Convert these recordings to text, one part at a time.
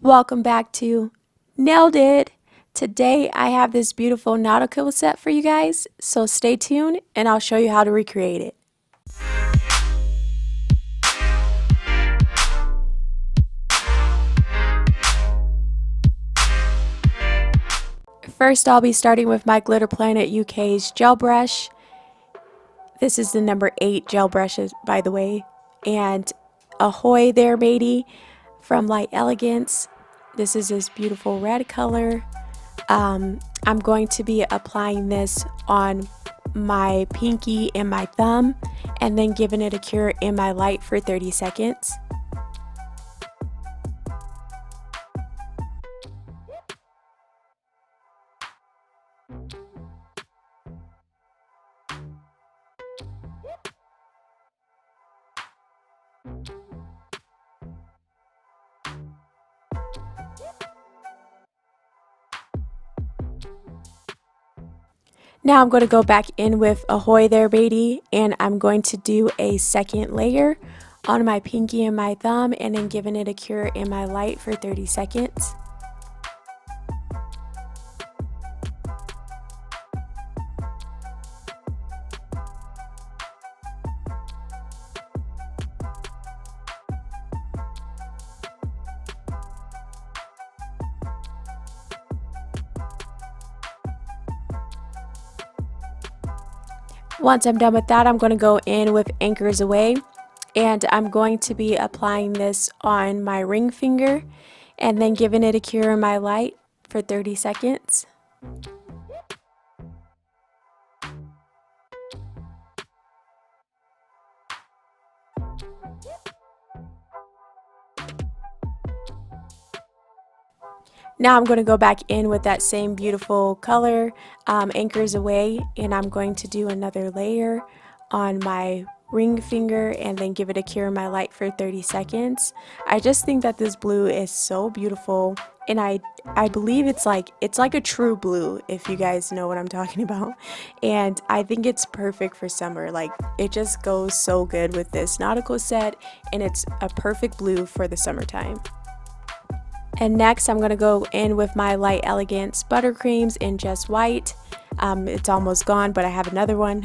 Welcome back to Nailed It. Today I have this beautiful nautical set for you guys, so stay tuned and I'll show you how to recreate it. First I'll be starting with my Glitter Planet UK's gel brush. This is the number 8 gel brushes, by the way. And ahoy there matey from Elegance. This is this beautiful red color. I'm going to be applying this on my pinky and my thumb and then giving it a cure in my light for 30 seconds. Now I'm going to go back in with Ahoy There Matey, and I'm going to do a second layer on my pinky and my thumb and then giving it a cure in my light for 30 seconds. Once I'm done with that, I'm going to go in with Anchors Away, and I'm going to be applying this on my ring finger and then giving it a cure in my light for 30 seconds. Now I'm going to go back in with that same beautiful color, Anchors Away, and I'm going to do another layer on my ring finger and then give it a cure in my light for 30 seconds. I just think that this blue is so beautiful, and I believe it's like a true blue, if you guys know what I'm talking about. And I think it's perfect for summer. Like, it just goes so good with this nautical set, and it's a perfect blue for the summertime. And next I'm going to go in with my Light Elegance buttercreams in just white. It's almost gone, but I have another one.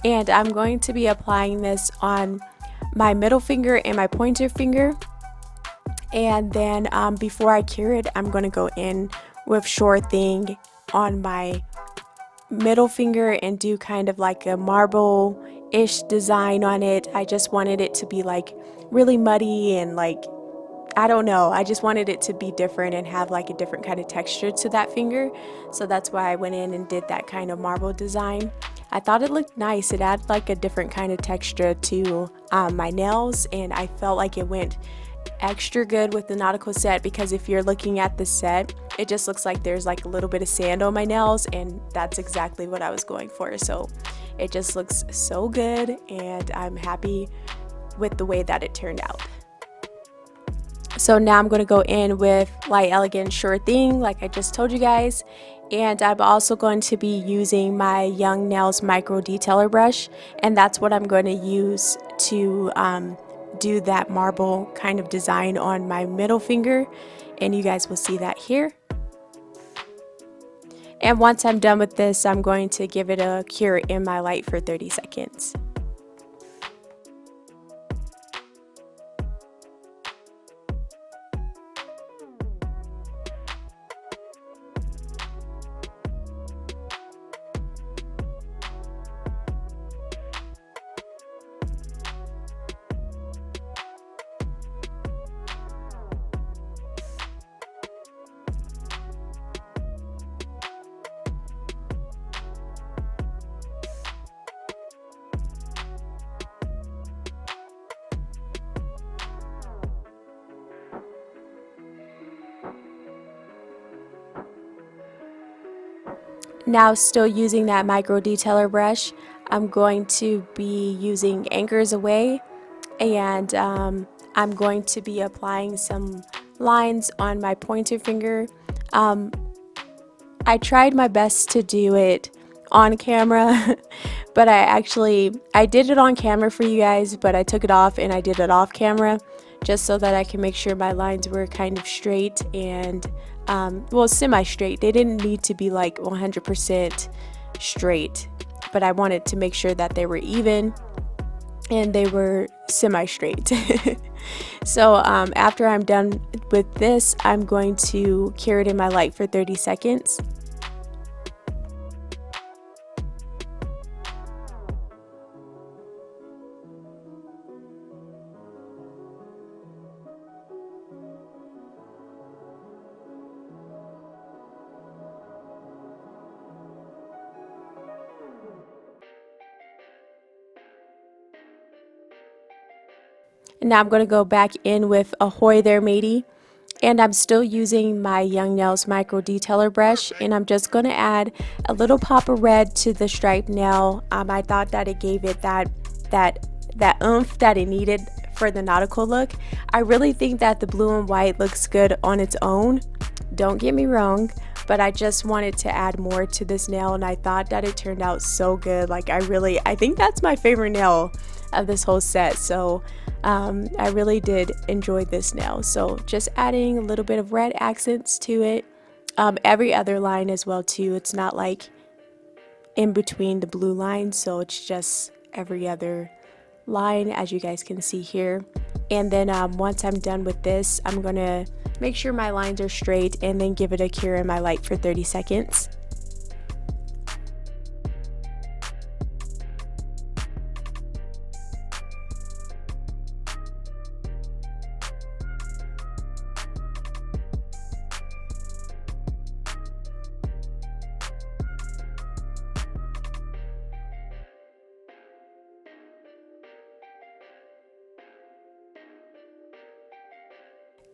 And I'm going to be applying this on my middle finger and my pointer finger. And then before I cure it, I'm going to go in with Sure Thing on my middle finger and do kind of like a marble-ish design on it. I just wanted it to be like really muddy and like, I don't know, I just wanted it to be different and have like a different kind of texture to that finger. So that's why I went in and did that kind of marble design. I thought it looked nice. It added like a different kind of texture to my nails, and I felt like it went extra good with the nautical set, because if you're looking at the set, it just looks like there's like a little bit of sand on my nails, and that's exactly what I was going for. So it just looks so good, and I'm happy with the way that it turned out. So now I'm going to go in with Light Elegance Sure Thing, like I just told you guys. And I'm also going to be using my Young Nails Micro Detailer brush. And that's what I'm going to use to do that marble kind of design on my middle finger. And you guys will see that here. And once I'm done with this, I'm going to give it a cure in my light for 30 seconds. Now, still using that micro detailer brush, I'm going to be using Anchors Away, and I'm going to be applying some lines on my pointer finger. I tried my best to do it on camera, but I did it on camera for you guys, but I took it off and I did it off camera just so that I can make sure my lines were kind of straight and well, semi-straight. They didn't need to be like 100% straight, but I wanted to make sure that they were even and they were semi-straight. So after I'm done with this, I'm going to cure it in my light for 30 seconds. And now I'm going to go back in with Ahoy There Matey. And I'm still using my Young Nails micro detailer brush, and I'm just going to add a little pop of red to the striped nail. I thought that it gave it that oomph that it needed for the nautical look. I really think that the blue and white looks good on its own, don't get me wrong, but I just wanted to add more to this nail, and I thought that it turned out so good. Like I think that's my favorite nail of this whole set. So I really did enjoy this nail. So just adding a little bit of red accents to it, every other line as well too. It's not like in between the blue lines, so it's just every other line, as you guys can see here. And then once I'm done with this, I'm gonna make sure my lines are straight and then give it a cure in my light for 30 seconds.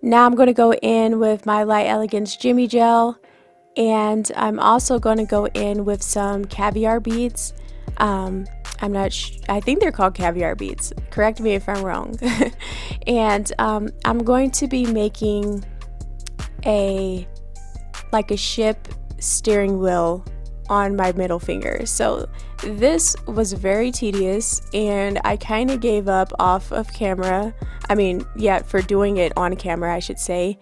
Now I'm going to go in with my Light Elegance Jimmy Gel, and I'm also going to go in with some caviar beads. I'm not I think they're called caviar beads. Correct me if I'm wrong. And I'm going to be making a ship steering wheel on my middle finger. So this was very tedious, and I kind of gave up off of camera. I mean, yeah, for doing it on camera, I should say.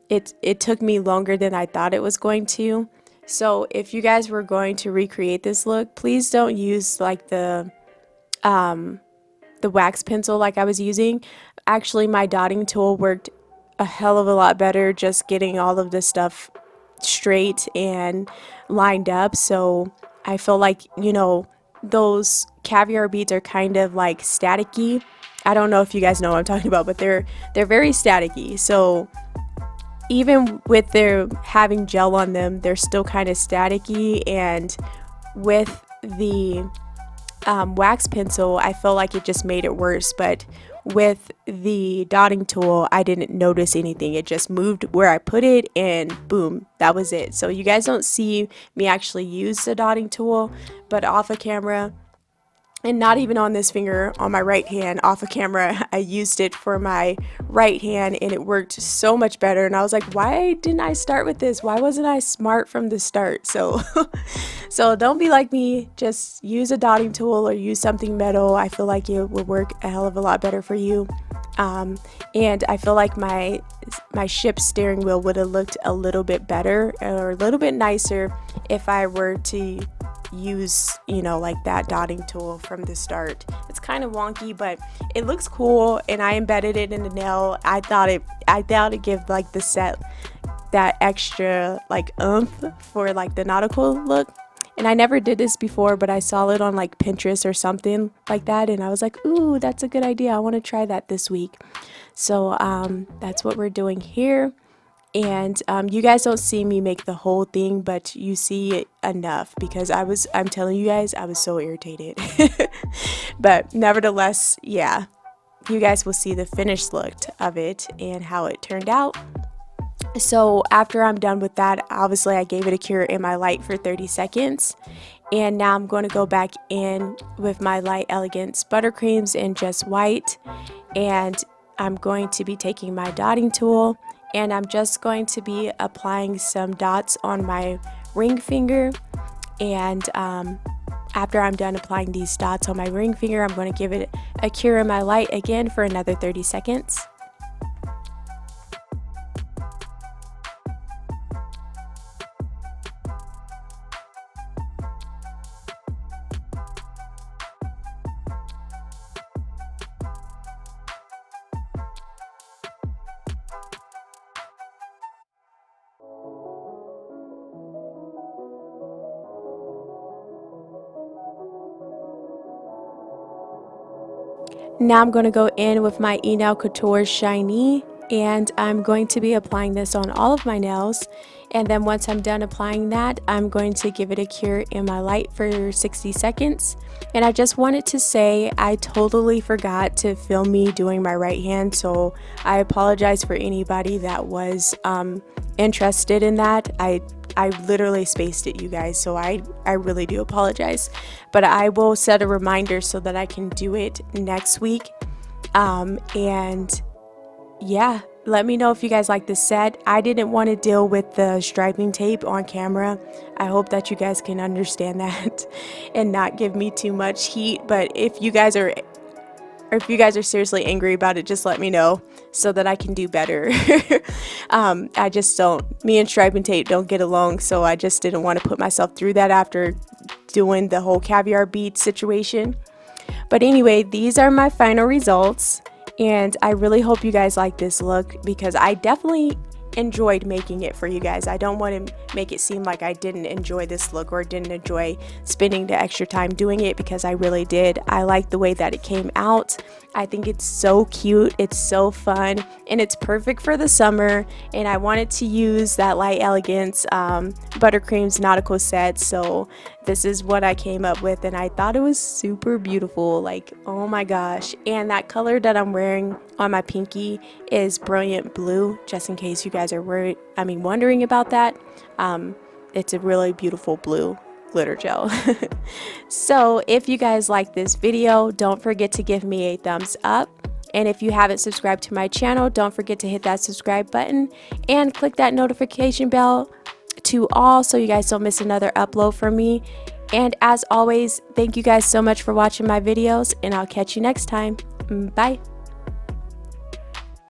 It took me longer than I thought it was going to. So if you guys were going to recreate this look, please don't use like the wax pencil like I was using. Actually, my dotting tool worked a hell of a lot better, just getting all of this stuff straight and lined up. So I feel like, you know, those caviar beads are kind of like staticky. I don't know if you guys know what I'm talking about, but they're very staticky. So even with their having gel on them, they're still kind of staticky. And with the wax pencil, I feel like it just made it worse. But with the dotting tool, I didn't notice anything. It just moved where I put it, and boom, that was it. So you guys don't see me actually use the dotting tool, but off of camera, and not even on this finger, on my right hand, off of camera, I used it for my right hand, and it worked so much better. And I was like, why didn't I start with this? Why wasn't I smart from the start? So so don't be like me. Just use a dotting tool or use something metal. I feel like it will work a hell of a lot better for you. And I feel like my ship steering wheel would have looked a little bit better or a little bit nicer if I were to use, you know, like that dotting tool from the start. It's kind of wonky, but it looks cool, and I embedded it in the nail. I thought it give like the set that extra like oomph for like the nautical look. And I never did this before, but I saw it on like Pinterest or something like that, and I was like, ooh, that's a good idea. I want to try that this week. So that's what we're doing here. And you guys don't see me make the whole thing, but you see it enough because I'm telling you guys, I was so irritated. But nevertheless, yeah, you guys will see the finished look of it and how it turned out. So after I'm done with that, obviously I gave it a cure in my light for 30 seconds. And now I'm going to go back in with my Light Elegance buttercreams in just white. And I'm going to be taking my dotting tool, and I'm just going to be applying some dots on my ring finger. And after I'm done applying these dots on my ring finger, I'm going to give it a cure in my light again for another 30 seconds. Now I'm going to go in with my Nail Couture Shiny, and I'm going to be applying this on all of my nails. And then once I'm done applying that, I'm going to give it a cure in my light for 60 seconds. And I just wanted to say I totally forgot to film me doing my right hand, so I apologize for anybody that was interested in that. I literally spaced it, you guys, so I really do apologize. But I will set a reminder so that I can do it next week. And yeah, let me know if you guys like this set. I didn't want to deal with the striping tape on camera. I hope that you guys can understand that and not give me too much heat. But if you guys are seriously angry about it, just let me know so that I can do better. I just don't, me and striping tape don't get along, so I just didn't want to put myself through that after doing the whole caviar bead situation. But anyway, these are my final results, and I really hope you guys like this look because I definitely enjoyed making it for you guys. I don't want to make it seem like I didn't enjoy this look or didn't enjoy spending the extra time doing it, because I really did. I like the way that it came out. I think it's so cute, it's so fun, and it's perfect for the summer. And I wanted to use that light Elegance Buttercream's Nautical set, so this is what I came up with, and I thought it was super beautiful. Like, oh my gosh. And that color that I'm wearing on my pinky is Brilliant Blue, just in case you guys are wondering about that. It's a really beautiful blue glitter gel. So if you guys like this video, don't forget to give me a thumbs up. And if you haven't subscribed to my channel, don't forget to hit that subscribe button and click that notification bell to all so you guys don't miss another upload from me. And as always, thank you guys so much for watching my videos, and I'll catch you next time. Bye.